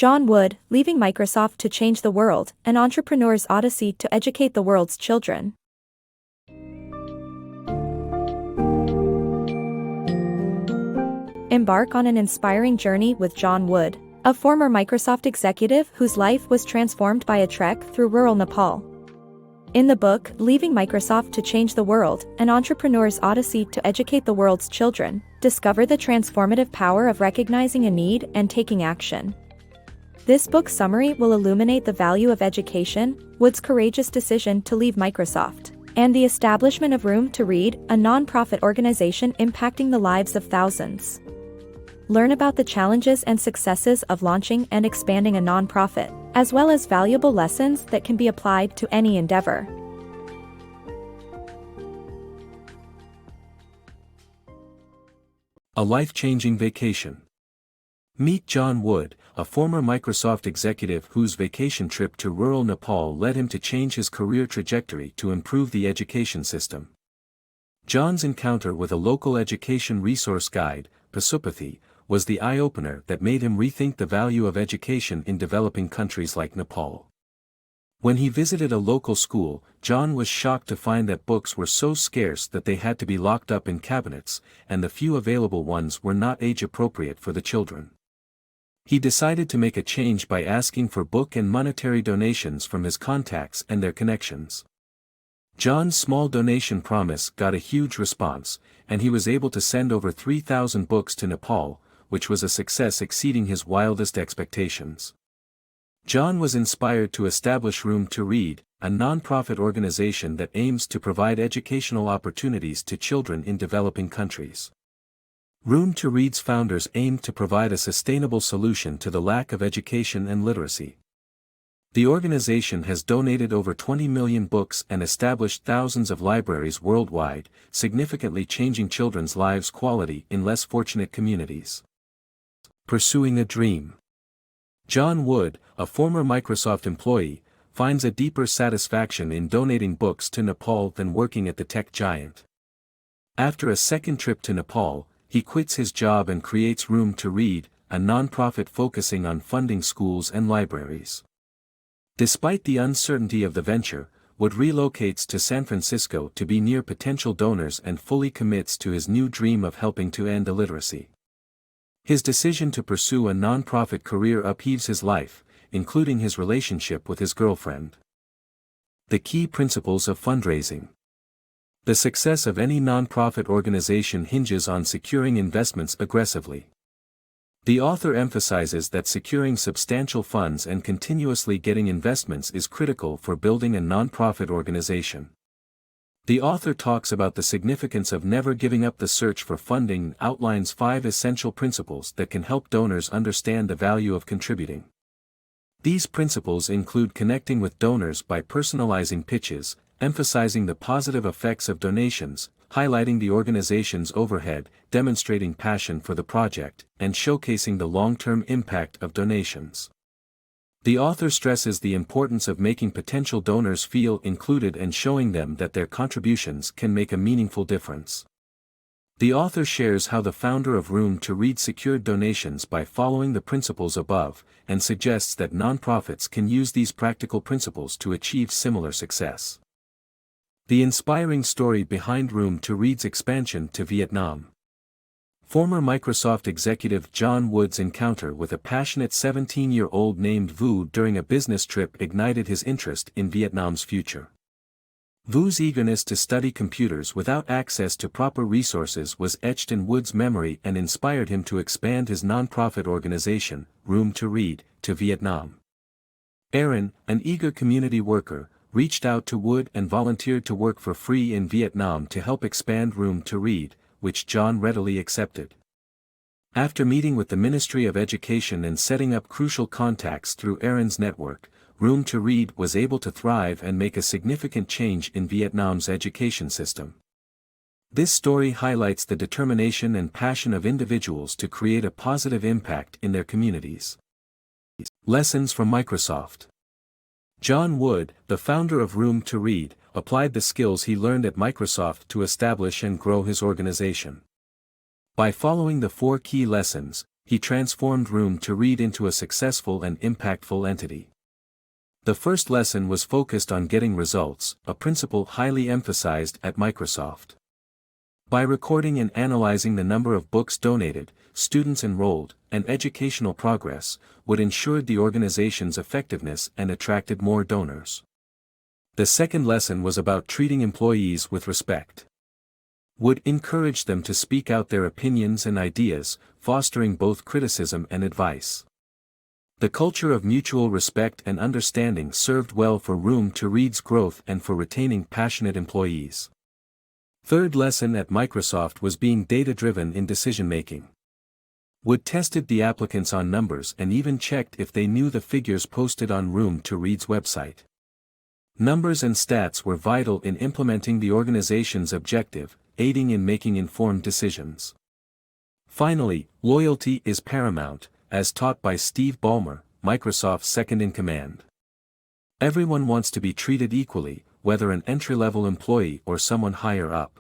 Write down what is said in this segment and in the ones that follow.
John Wood, Leaving Microsoft to Change the World, An Entrepreneur's Odyssey to Educate the World's Children. Embark on an inspiring journey with John Wood, a former Microsoft executive whose life was transformed by a trek through rural Nepal. In the book, Leaving Microsoft to Change the World, An Entrepreneur's Odyssey to Educate the World's Children, discover the transformative power of recognizing a need and taking action. This book summary will illuminate the value of education, Wood's courageous decision to leave Microsoft, and the establishment of Room to Read, a nonprofit organization impacting the lives of thousands. Learn about the challenges and successes of launching and expanding a nonprofit, as well as valuable lessons that can be applied to any endeavor. A life-changing vacation. Meet John Wood, a former Microsoft executive whose vacation trip to rural Nepal led him to change his career trajectory to improve the education system. John's encounter with a local education resource guide, Philanthropy, was the eye-opener that made him rethink the value of education in developing countries like Nepal. When he visited a local school, John was shocked to find that books were so scarce that they had to be locked up in cabinets, and the few available ones were not age-appropriate for the children. He decided to make a change by asking for book and monetary donations from his contacts and their connections. John's small donation promise got a huge response, and he was able to send over 3,000 books to Nepal, which was a success exceeding his wildest expectations. John was inspired to establish Room to Read, a nonprofit organization that aims to provide educational opportunities to children in developing countries. Room to Read's founders aimed to provide a sustainable solution to the lack of education and literacy. The organization has donated over 20 million books and established thousands of libraries worldwide, significantly changing children's lives' quality in less fortunate communities. Pursuing a dream. John Wood, a former Microsoft employee, finds a deeper satisfaction in donating books to Nepal than working at the tech giant. After a second trip to Nepal, he quits his job and creates Room to Read, a nonprofit focusing on funding schools and libraries. Despite the uncertainty of the venture, Wood relocates to San Francisco to be near potential donors and fully commits to his new dream of helping to end illiteracy. His decision to pursue a nonprofit career upheaves his life, including his relationship with his girlfriend. The Key Principles of Fundraising. The success of any nonprofit organization hinges on securing investments aggressively. The author emphasizes that securing substantial funds and continuously getting investments is critical for building a nonprofit organization. The author talks about the significance of never giving up the search for funding and outlines 5 essential principles that can help donors understand the value of contributing. These principles include connecting with donors by personalizing pitches, emphasizing the positive effects of donations, highlighting the organization's overhead, demonstrating passion for the project, and showcasing the long-term impact of donations. The author stresses the importance of making potential donors feel included and showing them that their contributions can make a meaningful difference. The author shares how the founder of Room to Read secured donations by following the principles above, and suggests that nonprofits can use these practical principles to achieve similar success. The inspiring story behind Room to Read's expansion to Vietnam. Former Microsoft executive John Wood's encounter with a passionate 17-year-old named Vu during a business trip ignited his interest in Vietnam's future. Vu's eagerness to study computers without access to proper resources was etched in Wood's memory and inspired him to expand his nonprofit organization, Room to Read, to Vietnam. Aaron, an eager community worker, reached out to Wood and volunteered to work for free in Vietnam to help expand Room to Read, which John readily accepted. After meeting with the Ministry of Education and setting up crucial contacts through Aaron's network, Room to Read was able to thrive and make a significant change in Vietnam's education system. This story highlights the determination and passion of individuals to create a positive impact in their communities. Lessons from Microsoft. John Wood, the founder of Room to Read, applied the skills he learned at Microsoft to establish and grow his organization. By following the 4 key lessons, he transformed Room to Read into a successful and impactful entity. The first lesson was focused on getting results, a principle highly emphasized at Microsoft. By recording and analyzing the number of books donated, students enrolled, and educational progress, Wood ensured the organization's effectiveness and attracted more donors. The second lesson was about treating employees with respect. Wood encouraged them to speak out their opinions and ideas, fostering both criticism and advice. The culture of mutual respect and understanding served well for Room to Read's growth and for retaining passionate employees. Third lesson at Microsoft was being data-driven in decision-making. Wood tested the applicants on numbers and even checked if they knew the figures posted on Room to Read's website. Numbers and stats were vital in implementing the organization's objective, aiding in making informed decisions. Finally, loyalty is paramount, as taught by Steve Ballmer, Microsoft's second-in-command. Everyone wants to be treated equally, whether an entry-level employee or someone higher up.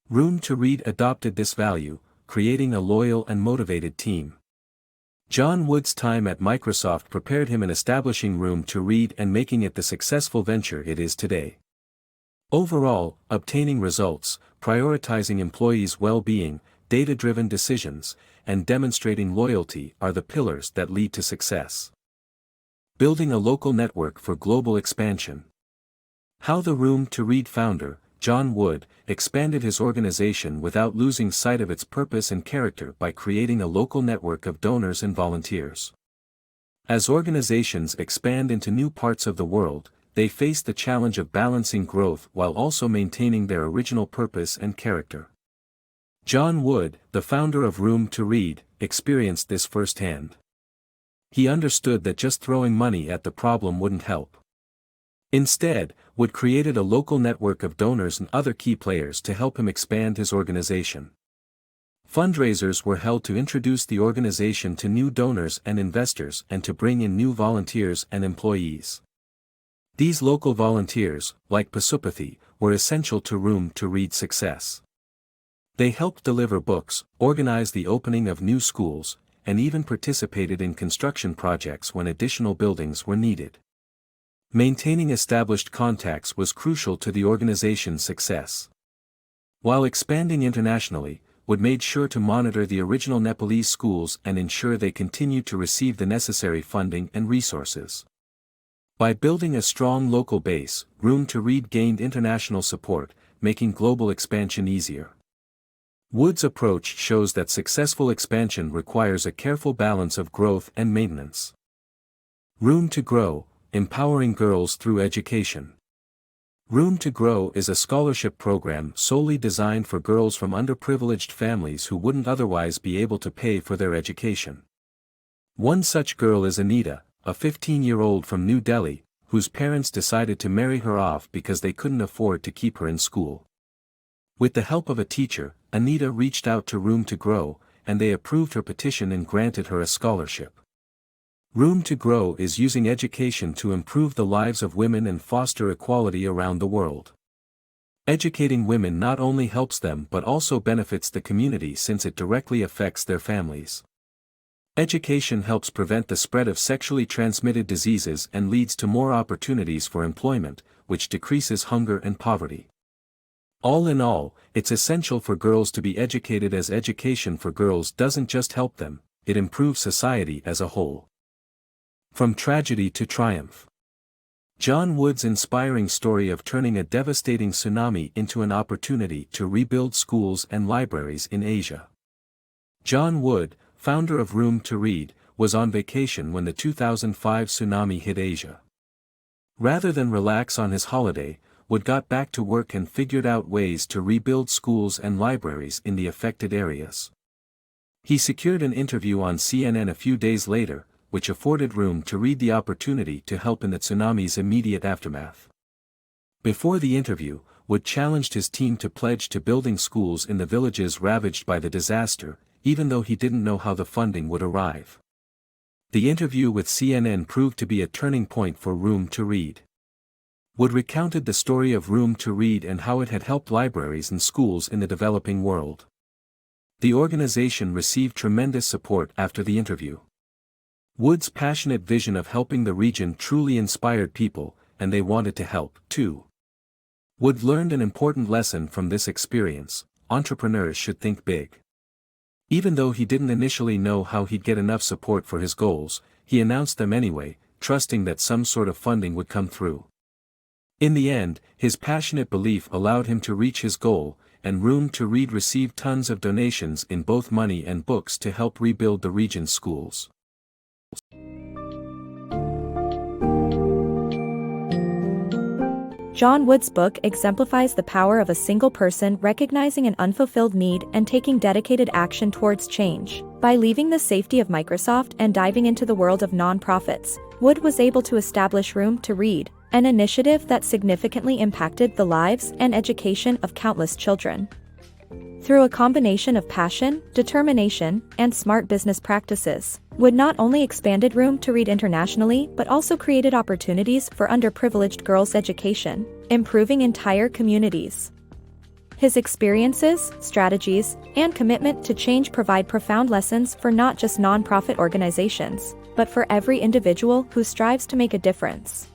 Room to Read adopted this value, creating a loyal and motivated team. John Wood's time at Microsoft prepared him in establishing Room to Read and making it the successful venture it is today. Overall, obtaining results, prioritizing employees' well-being, data-driven decisions, and demonstrating loyalty are the pillars that lead to success. Building a local network for global expansion. How the Room to Read founder, John Wood, expanded his organization without losing sight of its purpose and character by creating a local network of donors and volunteers. As organizations expand into new parts of the world, they face the challenge of balancing growth while also maintaining their original purpose and character. John Wood, the founder of Room to Read, experienced this firsthand. He understood that just throwing money at the problem wouldn't help. Instead, Wood created a local network of donors and other key players to help him expand his organization. Fundraisers were held to introduce the organization to new donors and investors and to bring in new volunteers and employees. These local volunteers, like Pasupathy, were essential to Room to Read success. They helped deliver books, organize the opening of new schools, and even participated in construction projects when additional buildings were needed. Maintaining established contacts was crucial to the organization's success. While expanding internationally, Wood made sure to monitor the original Nepalese schools and ensure they continued to receive the necessary funding and resources. By building a strong local base, Room to Read gained international support, making global expansion easier. Wood's approach shows that successful expansion requires a careful balance of growth and maintenance. Room to Grow, empowering girls through education. Room to Grow is a scholarship program solely designed for girls from underprivileged families who wouldn't otherwise be able to pay for their education. One such girl is Anita, a 15-year-old from New Delhi, whose parents decided to marry her off because they couldn't afford to keep her in school. With the help of a teacher, Anita reached out to Room to Grow, and they approved her petition and granted her a scholarship. Room to Grow is using education to improve the lives of women and foster equality around the world. Educating women not only helps them but also benefits the community since it directly affects their families. Education helps prevent the spread of sexually transmitted diseases and leads to more opportunities for employment, which decreases hunger and poverty. All in all, it's essential for girls to be educated, as education for girls doesn't just help them, it improves society as a whole. From tragedy to triumph. John Wood's inspiring story of turning a devastating tsunami into an opportunity to rebuild schools and libraries in Asia. John Wood, founder of Room to Read, was on vacation when the 2005 tsunami hit Asia. Rather than relax on his holiday, Wood got back to work and figured out ways to rebuild schools and libraries in the affected areas. He secured an interview on CNN a few days later, which afforded Room to Read the opportunity to help in the tsunami's immediate aftermath. Before the interview, Wood challenged his team to pledge to building schools in the villages ravaged by the disaster, even though he didn't know how the funding would arrive. The interview with CNN proved to be a turning point for Room to Read. Wood recounted the story of Room to Read and how it had helped libraries and schools in the developing world. The organization received tremendous support after the interview. Wood's passionate vision of helping the region truly inspired people, and they wanted to help, too. Wood learned an important lesson from this experience: entrepreneurs should think big. Even though he didn't initially know how he'd get enough support for his goals, he announced them anyway, trusting that some sort of funding would come through. In the end, his passionate belief allowed him to reach his goal, and Room to Read received tons of donations in both money and books to help rebuild the region's schools. John Wood's book exemplifies the power of a single person recognizing an unfulfilled need and taking dedicated action towards change. By leaving the safety of Microsoft and diving into the world of nonprofits, Wood was able to establish Room to Read, an initiative that significantly impacted the lives and education of countless children. Through a combination of passion, determination, and smart business practices, Wood not only expanded Room to Read internationally but also created opportunities for underprivileged girls' education, improving entire communities. His experiences, strategies, and commitment to change provide profound lessons for not just nonprofit organizations, but for every individual who strives to make a difference.